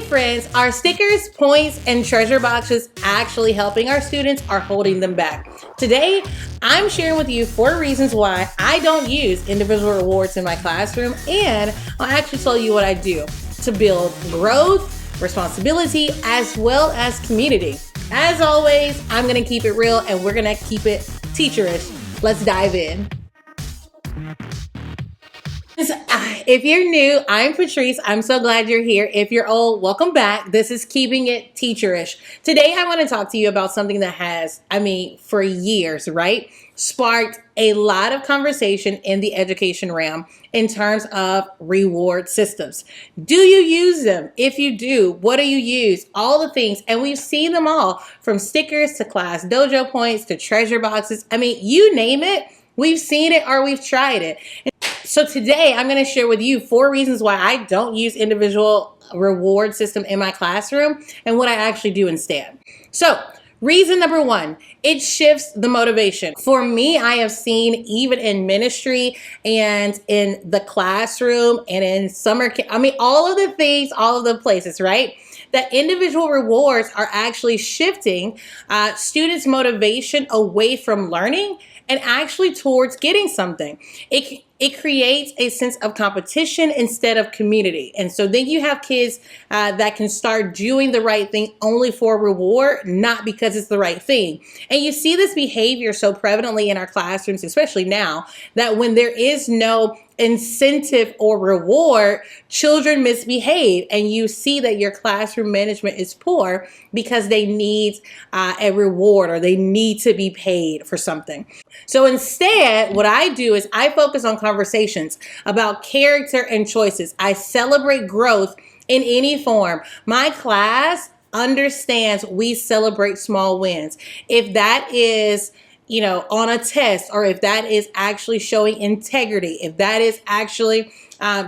friends, are stickers, points, and treasure boxes actually helping our students or holding them back? Today, I'm sharing with you 4 reasons why I don't use individual rewards in my classroom, and I'll actually tell you what I do to build growth, responsibility, as well as community. As always, I'm gonna keep it real and we're gonna keep it teacherish. Let's dive in. If you're new, I'm Patrice. I'm so glad you're here. If you're old, welcome back. This is Keeping It Teacherish. Today, I want to talk to you about something that has, for years, right, sparked a lot of conversation in the education realm in terms of reward systems. Do you use them? If you do, what do you use? All the things. And we've seen them all, from stickers to ClassDojo points to treasure boxes. You name it, we've seen it or we've tried it. So today I'm going to share with you 4 reasons why I don't use individual reward system in my classroom and what I actually do instead. So reason number 1, it shifts the motivation. For me, I have seen even in ministry and in the classroom and in summer camp, all of the things, all of the places, right? That individual rewards are actually shifting students' motivation away from learning and actually towards getting something. It creates a sense of competition instead of community. And so then you have kids that can start doing the right thing only for reward, not because it's the right thing. And you see this behavior so prevalently in our classrooms, especially now, that when there is no incentive or reward, children misbehave, and you see that your classroom management is poor because they need a reward or they need to be paid for something. So instead, what I do is I focus on conversations about character and choices. I celebrate growth in any form. My class understands we celebrate small wins. If that is on a test, or if that is actually showing integrity, if that is actually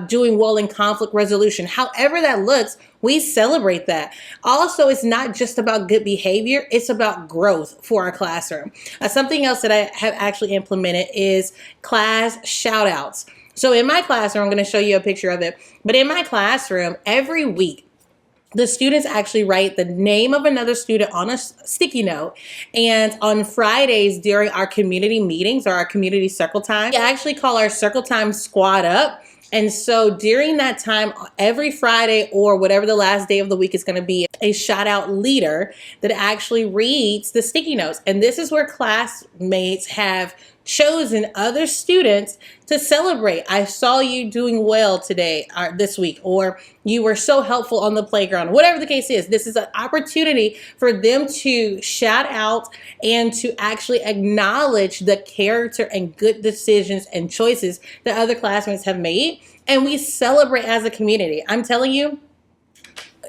doing well in conflict resolution, however that looks, we celebrate that. Also, it's not just about good behavior, it's about growth for our classroom. Something else that I have actually implemented is class shout outs. So in my classroom, I'm going to show you a picture of it, but in my classroom, every week, the students actually write the name of another student on a sticky note. And on Fridays during our community meetings or our community circle time, we actually call our circle time squad up. And so during that time, every Friday or whatever the last day of the week is going to be, a shout out leader that actually reads the sticky notes. And this is where classmates have chosen other students to celebrate. I saw you doing well today, this week, or you were so helpful on the playground. Whatever the case is, this is an opportunity for them to shout out and to actually acknowledge the character and good decisions and choices that other classmates have made. And we celebrate as a community. I'm telling you,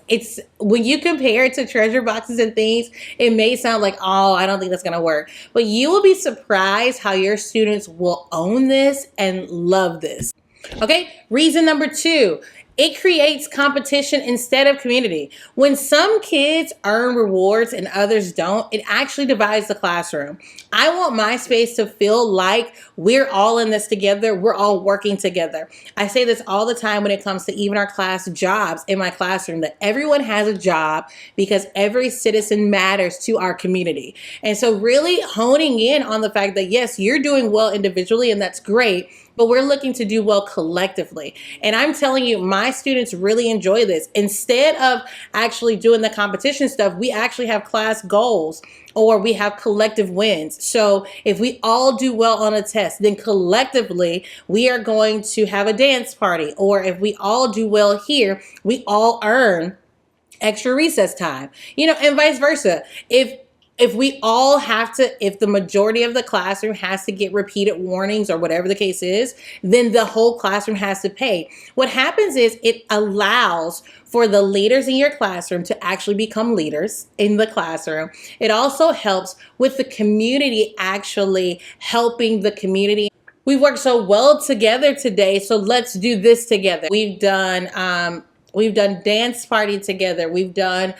it's when you compare it to treasure boxes and things, it may sound like, oh, I don't think that's going to work. But you will be surprised how your students will own this and love this. Okay, reason number 2. It creates competition instead of community. When some kids earn rewards and others don't, it actually divides the classroom. I want my space to feel like we're all in this together. We're all working together. I say this all the time when it comes to even our class jobs in my classroom, that everyone has a job because every citizen matters to our community. And so really honing in on the fact that, yes, you're doing well individually and that's great, but we're looking to do well collectively. And I'm telling you, my students really enjoy this. Instead of actually doing the competition stuff, we actually have class goals or we have collective wins. So if we all do well on a test, then collectively we are going to have a dance party. Or if we all do well here, we all earn extra recess time, and vice versa. If we all have to, if the majority of the classroom has to get repeated warnings or whatever the case is, then the whole classroom has to pay. What happens is it allows for the leaders in your classroom to actually become leaders in the classroom. It also helps with the community actually helping the community. We work so well together today, so let's do this together. We've done dance party together. We've done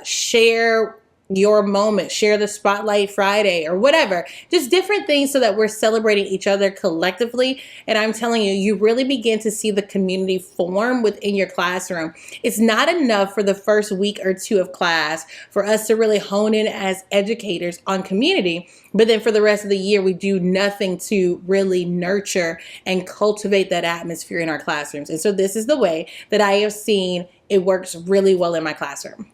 share your moment, share the spotlight Friday or whatever, just different things so that we're celebrating each other collectively. And I'm telling you, you really begin to see the community form within your classroom. It's not enough for the first week or two of class for us to really hone in as educators on community. But then for the rest of the year, we do nothing to really nurture and cultivate that atmosphere in our classrooms. And so this is the way that I have seen it works really well in my classroom.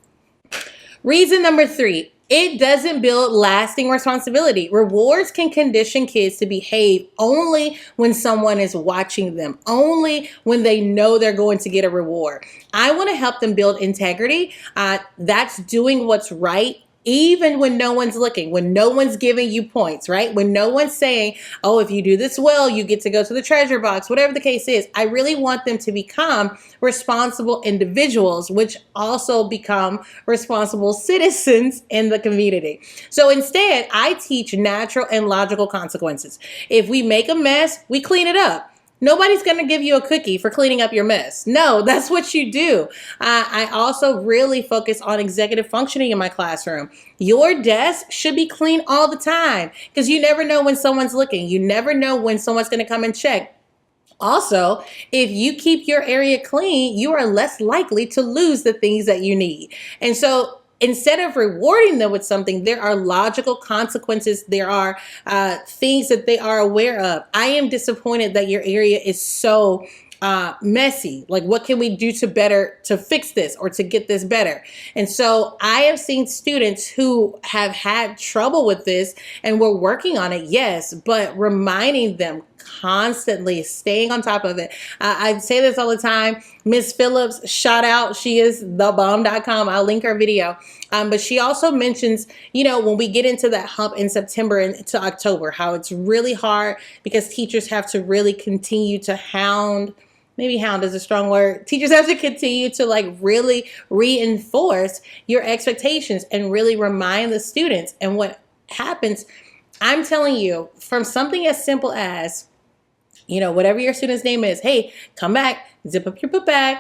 Reason number 3, it doesn't build lasting responsibility. Rewards can condition kids to behave only when someone is watching them, only when they know they're going to get a reward. I want to help them build integrity. That's doing what's right, even when no one's looking, when no one's giving you points, right? When no one's saying, oh, if you do this well, you get to go to the treasure box, whatever the case is. I really want them to become responsible individuals, which also become responsible citizens in the community. So instead, I teach natural and logical consequences. If we make a mess, we clean it up. Nobody's going to give you a cookie for cleaning up your mess. No, that's what you do. I also really focus on executive functioning in my classroom. Your desk should be clean all the time because you never know when someone's looking. You never know when someone's going to come and check. Also, if you keep your area clean, you are less likely to lose the things that you need. And so instead of rewarding them with something, there are logical consequences. There are things that they are aware of. I am disappointed that your area is so messy. Like, what can we do to fix this or to get this better? And so I have seen students who have had trouble with this and we're working on it, yes, but reminding them constantly, staying on top of it. I say this all the time. Miss Phillips, shout out. She is thebomb.com. I'll link her video. But she also mentions, when we get into that hump in September into October, how it's really hard because teachers have to really continue to maybe hound is a strong word. Teachers have to continue to really reinforce your expectations and really remind the students. And what happens, I'm telling you, from something as simple as, whatever your student's name is, hey, come back, zip up your book bag.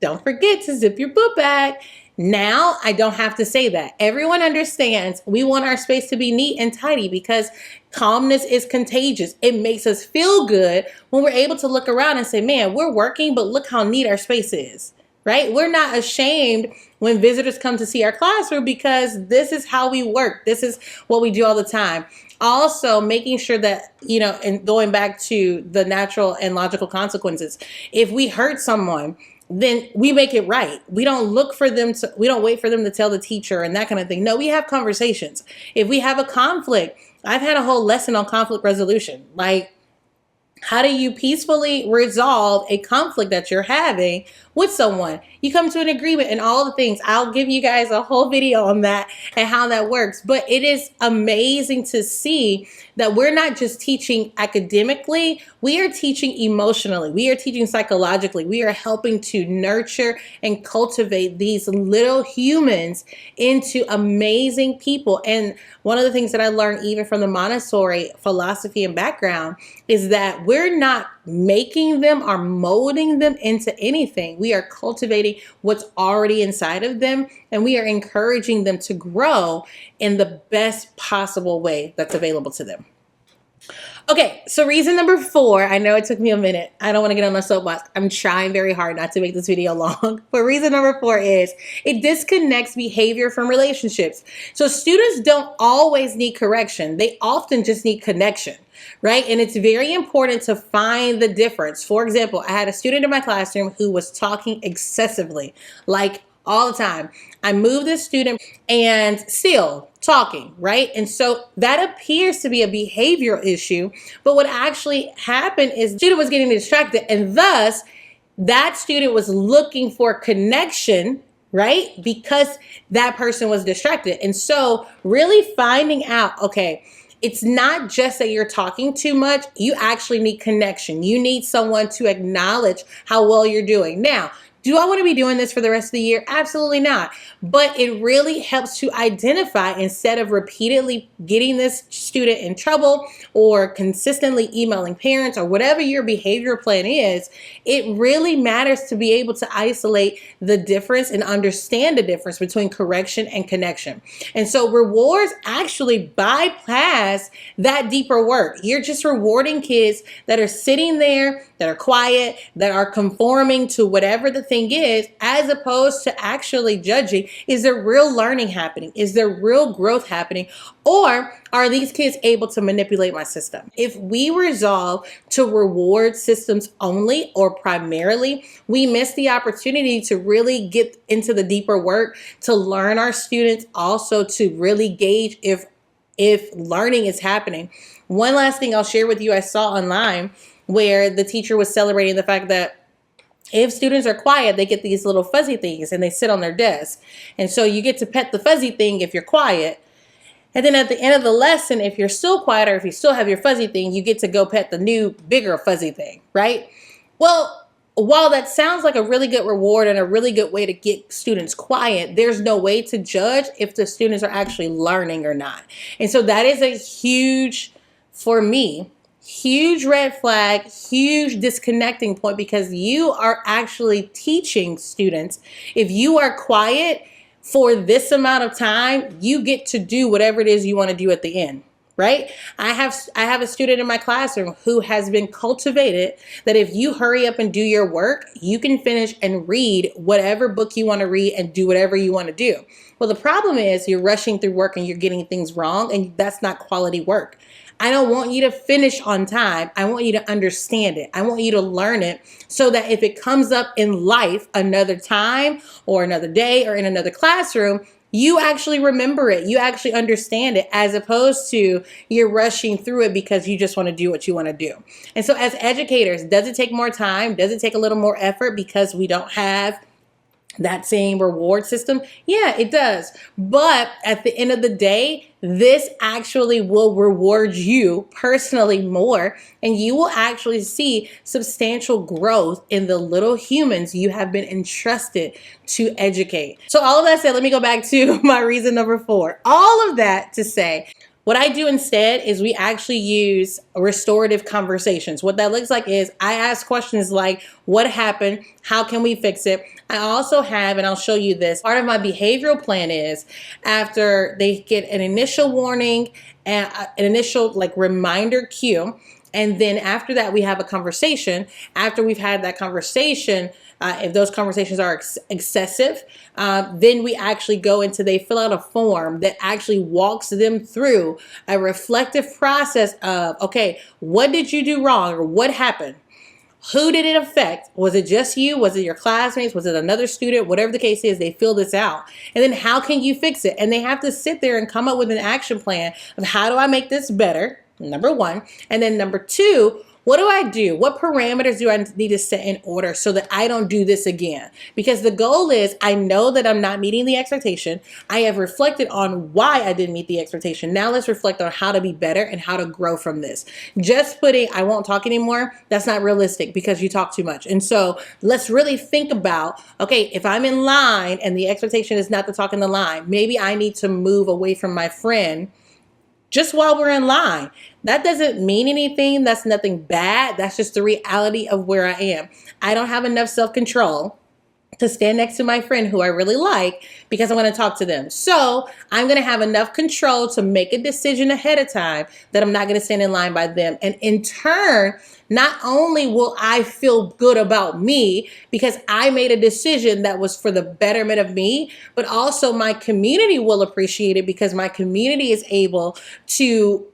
Don't forget to zip your book bag. Now I don't have to say that. Everyone understands we want our space to be neat and tidy because calmness is contagious. It makes us feel good when we're able to look around and say, man, we're working, but look how neat our space is, right? We're not ashamed when visitors come to see our classroom because this is how we work. This is what we do all the time. Also, making sure that, and going back to the natural and logical consequences, if we hurt someone, then we make it right. We don't we don't wait for them to tell the teacher and that kind of thing. No, we have conversations. If we have a conflict, I've had a whole lesson on conflict resolution. How do you peacefully resolve a conflict that you're having with someone? You come to an agreement and all the things. I'll give you guys a whole video on that and how that works. But it is amazing to see that we're not just teaching academically, we are teaching emotionally, we are teaching psychologically, we are helping to nurture and cultivate these little humans into amazing people. And one of the things that I learned even from the Montessori philosophy and background is that we're not making them or molding them into anything. We are cultivating what's already inside of them, and we are encouraging them to grow in the best possible way that's available to them. Okay, so reason number 4, I know it took me a minute. I don't want to get on my soapbox. I'm trying very hard not to make this video long. But reason number 4 is it disconnects behavior from relationships. So students don't always need correction. They often just need connection, right? And it's very important to find the difference. For example, I had a student in my classroom who was talking excessively, all the time. I moved this student and still talking, right? And so that appears to be a behavioral issue, but what actually happened is the student was getting distracted, and thus that student was looking for connection, right? Because that person was distracted. And so really finding out, okay, it's not just that you're talking too much. You actually need connection. You need someone to acknowledge how well you're doing. Now, Do I want to be doing this for the rest of the year? Absolutely not. But it really helps to identify, instead of repeatedly getting this student in trouble or consistently emailing parents or whatever your behavior plan is, it really matters to be able to isolate the difference and understand the difference between correction and connection. And so rewards actually bypass that deeper work. You're just rewarding kids that are sitting there, that are quiet, that are conforming to whatever the thing is, as opposed to actually judging, is there real learning happening? Is there real growth happening? Or are these kids able to manipulate my system? If we resolve to reward systems only or primarily, we miss the opportunity to really get into the deeper work, to learn our students, also to really gauge if learning is happening. One last thing I'll share with you, I saw online where the teacher was celebrating the fact that if students are quiet, they get these little fuzzy things and they sit on their desk. And so you get to pet the fuzzy thing if you're quiet. And then at the end of the lesson, if you're still quiet or if you still have your fuzzy thing, you get to go pet the new, bigger fuzzy thing, right? Well, while that sounds like a really good reward and a really good way to get students quiet, there's no way to judge if the students are actually learning or not. And so that is a huge, for me, huge red flag, huge disconnecting point, because you are actually teaching students, if you are quiet for this amount of time, you get to do whatever it is you want to do at the end. Right? I have a student in my classroom who has been cultivated that if you hurry up and do your work, you can finish and read whatever book you want to read and do whatever you want to do. Well, the problem is you're rushing through work and you're getting things wrong, and that's not quality work. I don't want you to finish on time. I want you to understand it. I want you to learn it so that if it comes up in life another time or another day or in another classroom, you actually remember it. You actually understand it, as opposed to you're rushing through it because you just want to do what you want to do. And so as educators, does it take more time? Does it take a little more effort because we don't have that same reward system? Yeah, it does. But at the end of the day, this actually will reward you personally more, and you will actually see substantial growth in the little humans you have been entrusted to educate. So all of that said, let me go back to my reason number 4. All of that to say, what I do instead is we actually use restorative conversations. What that looks like is I ask questions like, what happened? How can we fix it? I also have, and I'll show you this, part of my behavioral plan is after they get an initial warning and an initial reminder cue. And then after that, we have a conversation. After we've had that conversation, if those conversations are excessive, then we actually go into, they fill out a form that actually walks them through a reflective process of, okay, what did you do wrong, or what happened? Who did it affect? Was it just you? Was it your classmates? Was it another student? Whatever the case is, they fill this out. And then how can you fix it? And they have to sit there and come up with an action plan of, how do I make this better? Number 1. And then number 2, what do I do? What parameters do I need to set in order so that I don't do this again? Because the goal is, I know that I'm not meeting the expectation. I have reflected on why I didn't meet the expectation. Now let's reflect on how to be better and how to grow from this. Just putting, I won't talk anymore, that's not realistic because you talk too much. And so let's really think about, okay, if I'm in line and the expectation is not to talk in the line, maybe I need to move away from my friend just while we're in line. That doesn't mean anything. That's nothing bad. That's just the reality of where I am. I don't have enough self-control to stand next to my friend who I really like because I want to talk to them. So I'm going to have enough control to make a decision ahead of time that I'm not going to stand in line by them. And in turn, not only will I feel good about me because I made a decision that was for the betterment of me, but also my community will appreciate it because my community is able to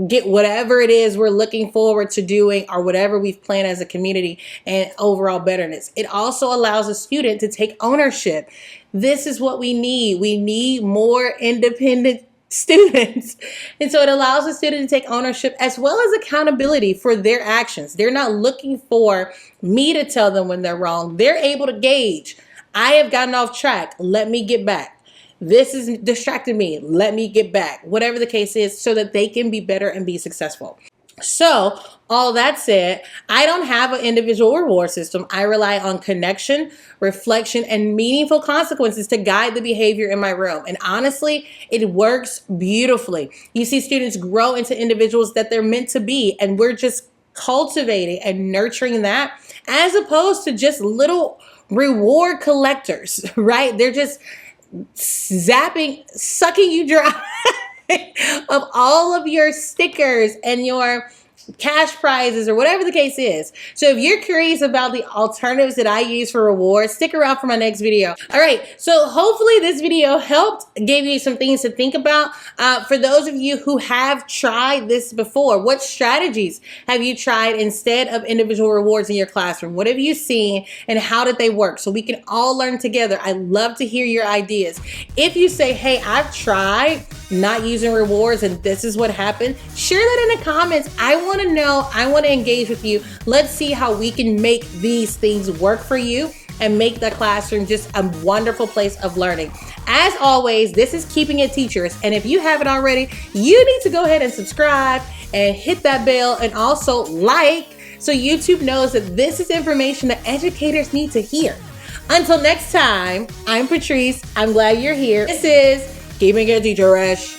get whatever it is we're looking forward to doing or whatever we've planned as a community and overall betterness. It also allows a student to take ownership. This is what we need. We need more independent students. And so it allows the student to take ownership as well as accountability for their actions. They're not looking for me to tell them when they're wrong. They're able to gauge, I have gotten off track. Let me get back. This is distracting me. Let me get back. Whatever the case is, so that they can be better and be successful. So, all that said, I don't have an individual reward system. I rely on connection, reflection, and meaningful consequences to guide the behavior in my room. And honestly, it works beautifully. You see students grow into individuals that they're meant to be, and we're just cultivating and nurturing that as opposed to just little reward collectors, right? They're just sucking you dry of all of your stickers and your cash prizes or whatever the case is. So if you're curious about the alternatives that I use for rewards, stick around for my next video. All right, so hopefully this video helped, gave you some things to think about. For those of you who have tried this before, what strategies have you tried instead of individual rewards in your classroom? What have you seen and how did they work? So we can all learn together. I love to hear your ideas. If you say, hey, I've tried not using rewards and this is what happened, share that in the comments. I want to know, I want to engage with you. Let's see how we can make these things work for you and make the classroom just a wonderful place of learning. As always, this is Keeping It Teacherish, and if you haven't already, you need to go ahead and subscribe and hit that bell and also like so YouTube knows that this is information that educators need to hear. Until next time, I'm Patrice. I'm glad you're here. This is Keeping It Teacherish.